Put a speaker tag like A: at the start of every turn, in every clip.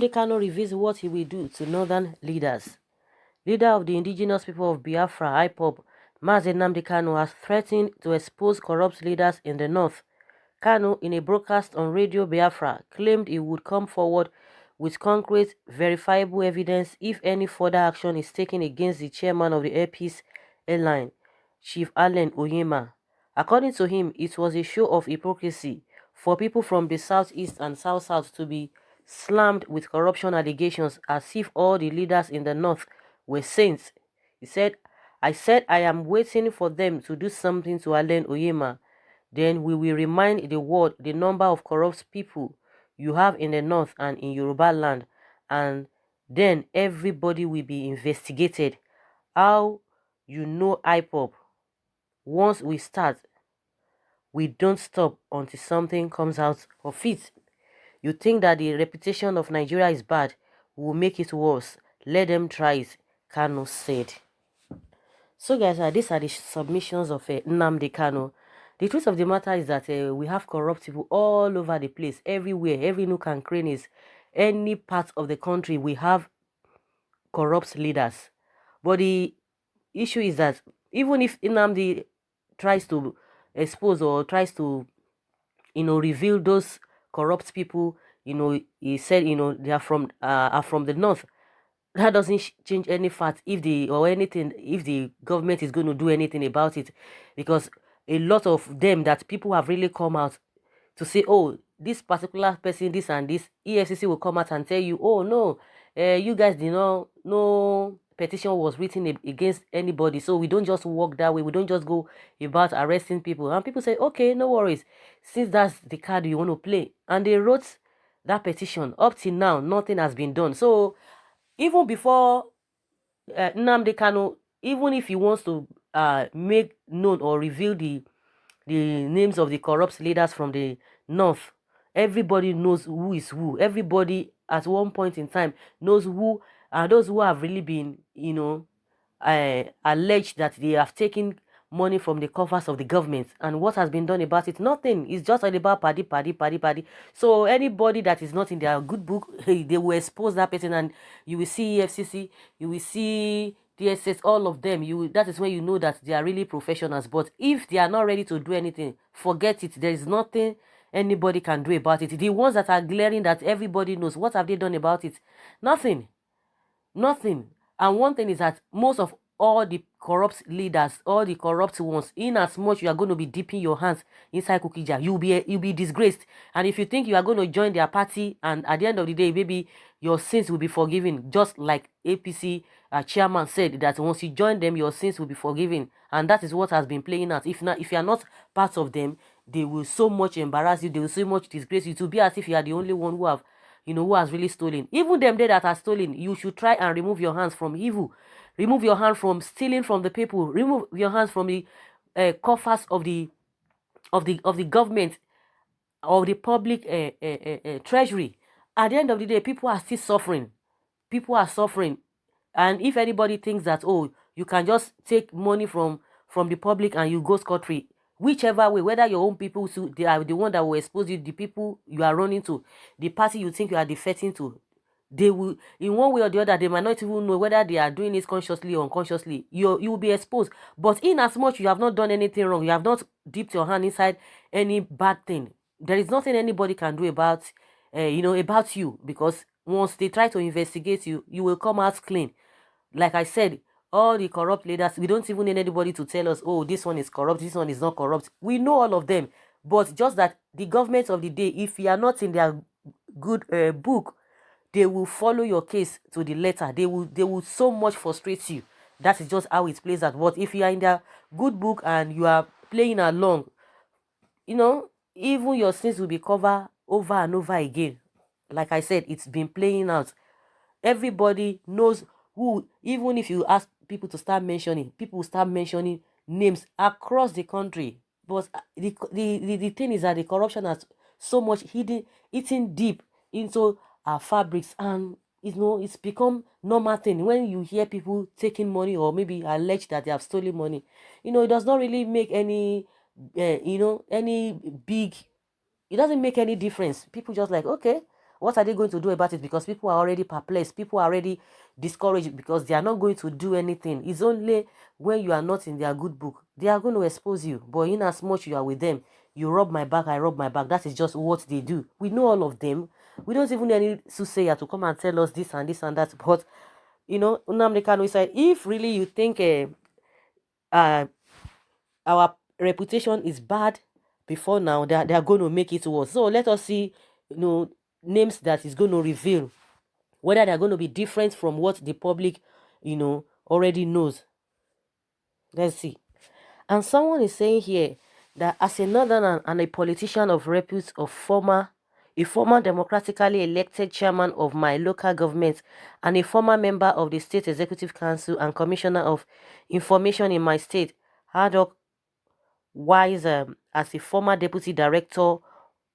A: Nnamdi Kanu reveals what he will do to northern leaders. Leader of the indigenous people of Biafra, IPOB, Mazi Nnamdi Kanu has threatened to expose corrupt leaders in the north. Kanu, in a broadcast on Radio Biafra, claimed he would come forward with concrete, verifiable evidence if any further action is taken against the chairman of the Air Peace Airline, Chief Allen Onyema. According to him, it was a show of hypocrisy for people from the southeast and south-south to be slammed with corruption allegations as if all the leaders in the north were saints. He said, I am waiting for them to do something to Allen Onyema. Then we will remind the world the number of corrupt people you have in the north and in Yoruba land, and then everybody will be investigated. How you know IPOP? Once we start, we don't stop until something comes out of it. You think that the reputation of Nigeria is bad, we will make it worse. Let them try it, Kanu said. So guys, these are the submissions of Nnamdi Kanu. The truth of the matter is that we have corrupt people all over the place, everywhere, every nook and crannies, any part of the country, we have corrupt leaders. But the issue is that even if Nnamdi tries to expose or tries to, reveal those corrupt people, he said, they are from the north. That doesn't change any fact if the government is going to do anything about it, because a lot of them that people have really come out to say, oh, this particular person, this and this, EFCC will come out and tell you, oh no, you guys did not, no petition was written against anybody, so we don't just walk that way, we don't just go about arresting people. And people say, okay, no worries, since that's the card you want to play, and they wrote that petition. Up till now, nothing has been done. So even before Nnamdi Kanu, even if he wants to make known or reveal the names of the corrupt leaders from the north, everybody knows who is who. Everybody at one point in time knows who are those who have really been, alleged that they have taken money from the coffers of the government. And what has been done about it? Nothing. It's just all about paddy. So anybody that is not in their good book, they will expose that person, and you will see EFCC, you will see DSS, all of them. That is when you know that they are really professionals. But if they are not ready to do anything, forget it. There is nothing anybody can do about it. The ones that are glaring that everybody knows, what have they done about it? Nothing. And one thing is that most of all the corrupt leaders, all the corrupt ones, in as much you are going to be dipping your hands inside cookie jar, you'll be disgraced. And if you think you are going to join their party, and at the end of the day, maybe your sins will be forgiven, just like APC chairman said that once you join them, your sins will be forgiven. And that is what has been playing out. If you are not part of them, they will so much embarrass you, they will so much disgrace you. To be as if you are the only one who has really stolen. Even them that are stolen, you should try and remove your hands from evil. Remove your hand from stealing from the people. Remove your hands from the coffers of the government, of the public treasury. At the end of the day, people are still suffering. People are suffering. And if anybody thinks that, oh, you can just take money from the public and you go scot-free, whichever way, whether your own people, they are the one that will expose you, the people you are running to, the party you think you are defecting to, they will, in one way or the other, they might not even know whether they are doing it consciously or unconsciously. You will be exposed. But in as much you have not done anything wrong, you have not dipped your hand inside any bad thing, there is nothing anybody can do about you, because once they try to investigate you, you will come out clean. Like I said, all the corrupt leaders, we don't even need anybody to tell us, oh, this one is corrupt, this one is not corrupt. We know all of them. But just that the government of the day, if you are not in their good book, they will follow your case to the letter. They will so much frustrate you. That is just how it plays out. But if you are in their good book and you are playing along, even your sins will be covered over and over again. Like I said, it's been playing out. Everybody knows who. Even if you ask people to start mentioning, people will start mentioning names across the country. But the thing is that the corruption has so much eating deep into our fabrics, and it's become normal thing when you hear people taking money or maybe allege that they have stolen money. It does not really make any any big, it doesn't make any difference. People just like, okay, What are they going to do about it? Because people are already perplexed. People are already discouraged because they are not going to do anything. It's only when you are not in their good book, they are going to expose you. But in as much you are with them, you rub my back, I rub my back. That is just what they do. We know all of them. We don't even need any soothsayer to come and tell us this and this and that. But, Nnamdi Kanu said, if really you think uh, our reputation is bad before now, they are going to make it worse. So let us see, names that is going to reveal whether they're going to be different from what the public, already knows. Let's see. And someone is saying here that as a northerner and a politician of repute a former democratically elected chairman of my local government and a former member of the State Executive Council and Commissioner of Information in my state, ad hoc wise as a former deputy director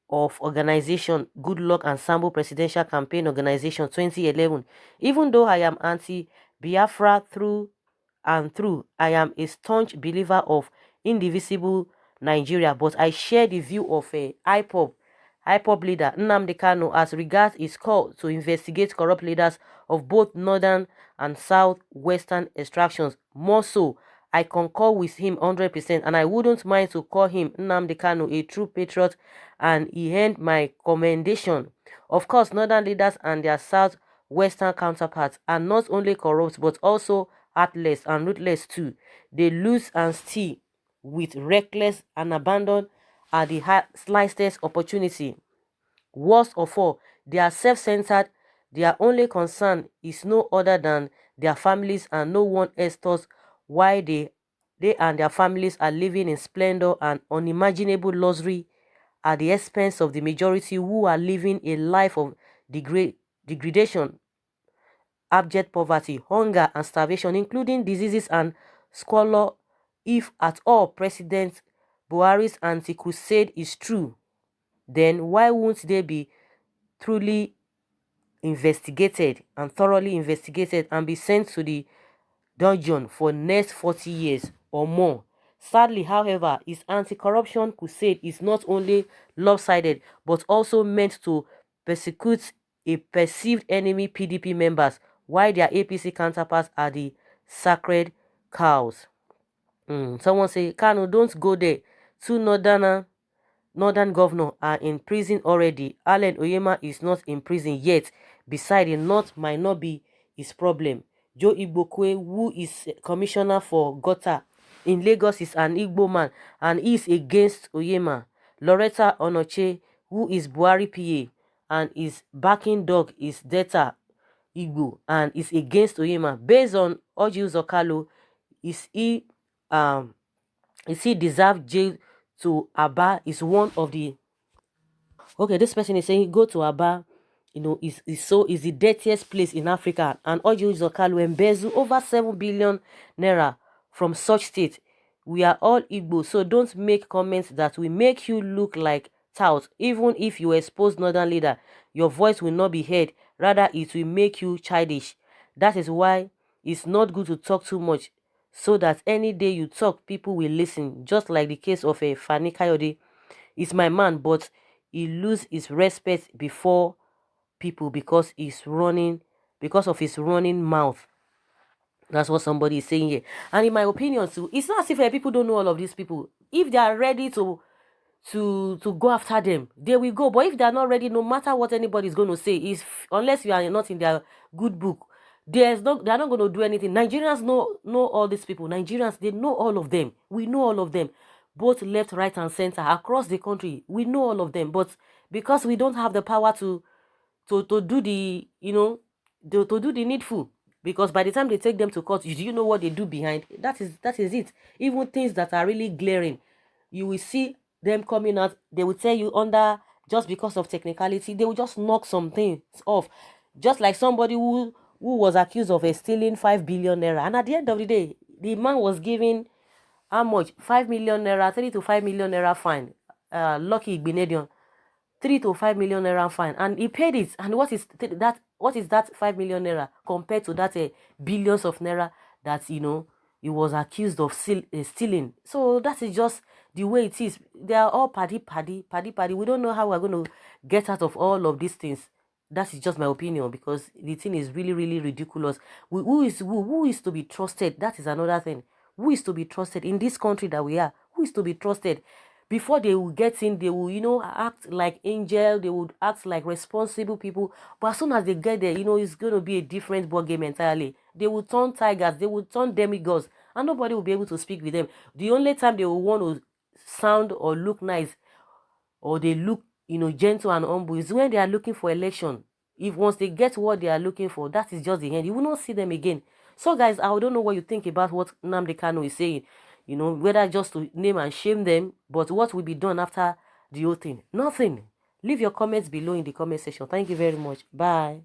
A: of organization Goodluck and Sambo Presidential Campaign Organization 2011. Even though I am anti-Biafra through and through, I am a staunch believer of indivisible Nigeria, but I share the view of a IPOB leader Nnamdi Kanu as regards his call to investigate corrupt leaders of both northern and southwestern extractions. More so, I concur with him 100%, and I wouldn't mind to call him Nnamdi Kanu a true patriot, and he earned my commendation. Of course, northern leaders and their southwestern counterparts are not only corrupt but also heartless and ruthless too. They lose and steal with reckless and abandon at the slightest opportunity. Worst of all, they are self-centered. Their only concern is no other than their families, and no one else thought why they and their families are living in splendor and unimaginable luxury at the expense of the majority who are living a life of degradation, abject poverty, hunger and starvation, including diseases and squalor. If at all President Buhari's anti-crusade is true, then why won't they be truly investigated and thoroughly investigated and be sent to the dungeon for next 40 years or more? Sadly, however, his anti-corruption crusade is not only lopsided but also meant to persecute a perceived enemy PDP members, while their APC counterparts are the sacred cows. Someone say, Kanu, don't go there. Two northern governor are in prison already. Allen Oyema is not in prison yet. Besides, the north might not be his problem. Joe Igbokwe, who is commissioner for Gota in Lagos, is an Igbo man and is against Oyema. Loretta Onoche, who is Buhari PA and his backing dog is Delta Igbo and is against Oyema. Based on Oji Uzokalo, is he deserve jail to Aba is one of the. Okay, this person is saying go to Aba, is the dirtiest place in Africa, and Oji Zokalu embezzle over 7 billion naira from such state. We are all Igbo, so don't make comments that will make you look like tout. Even if you expose northern leader, your voice will not be heard. Rather, it will make you childish. That is why it's not good to talk too much, so that any day you talk, people will listen. Just like the case of a Fani Kayode. Is my man, but he lose his respect before people because of his running mouth. That's what somebody is saying here. And in my opinion too, it's not as if people don't know all of these people. If they are ready to go after them, they will go. But if they are not ready, no matter what anybody is going to say, is unless you are not in their good book, they are not going to do anything. Nigerians know all these people. Nigerians, they know all of them. We know all of them, both left, right, and center across the country. We know all of them, but because we don't have the power to do the to do the needful, because by the time they take them to court, do you know what they do behind? That is it. Even things that are really glaring, you will see them coming out. They will tell you under, just because of technicality, they will just knock some things off. Just like somebody who was accused of stealing 5 billion naira, and at the end of the day, the man was given how much? 5 million naira, 3 to 5 million naira fine. Lucky Igbinedion, 3 to 5 million naira fine, and he paid it. And what is that? What is that 5 million naira compared to that billions of naira that he was accused of stealing? So that is just the way it is. They are all paddy. We don't know how we're going to get out of all of these things. That is just my opinion, because the thing is really, really ridiculous. Who is to be trusted? That is another thing. Who is to be trusted in this country that we are? Who is to be trusted? Before they will get in, they will, act like angel. They would act like responsible people. But as soon as they get there, it's going to be a different ball game entirely. They will turn tigers. They will turn demigods, and nobody will be able to speak with them. The only time they will want to sound or look nice, or they look, gentle and humble, is when they are looking for election. If once they get what they are looking for, that is just the end. You will not see them again. So guys, I don't know what you think about what Nnamdi Kanu is saying. Whether just to name and shame them, but what will be done after the whole thing? Nothing. Leave your comments below in the comment section. Thank you very much. Bye.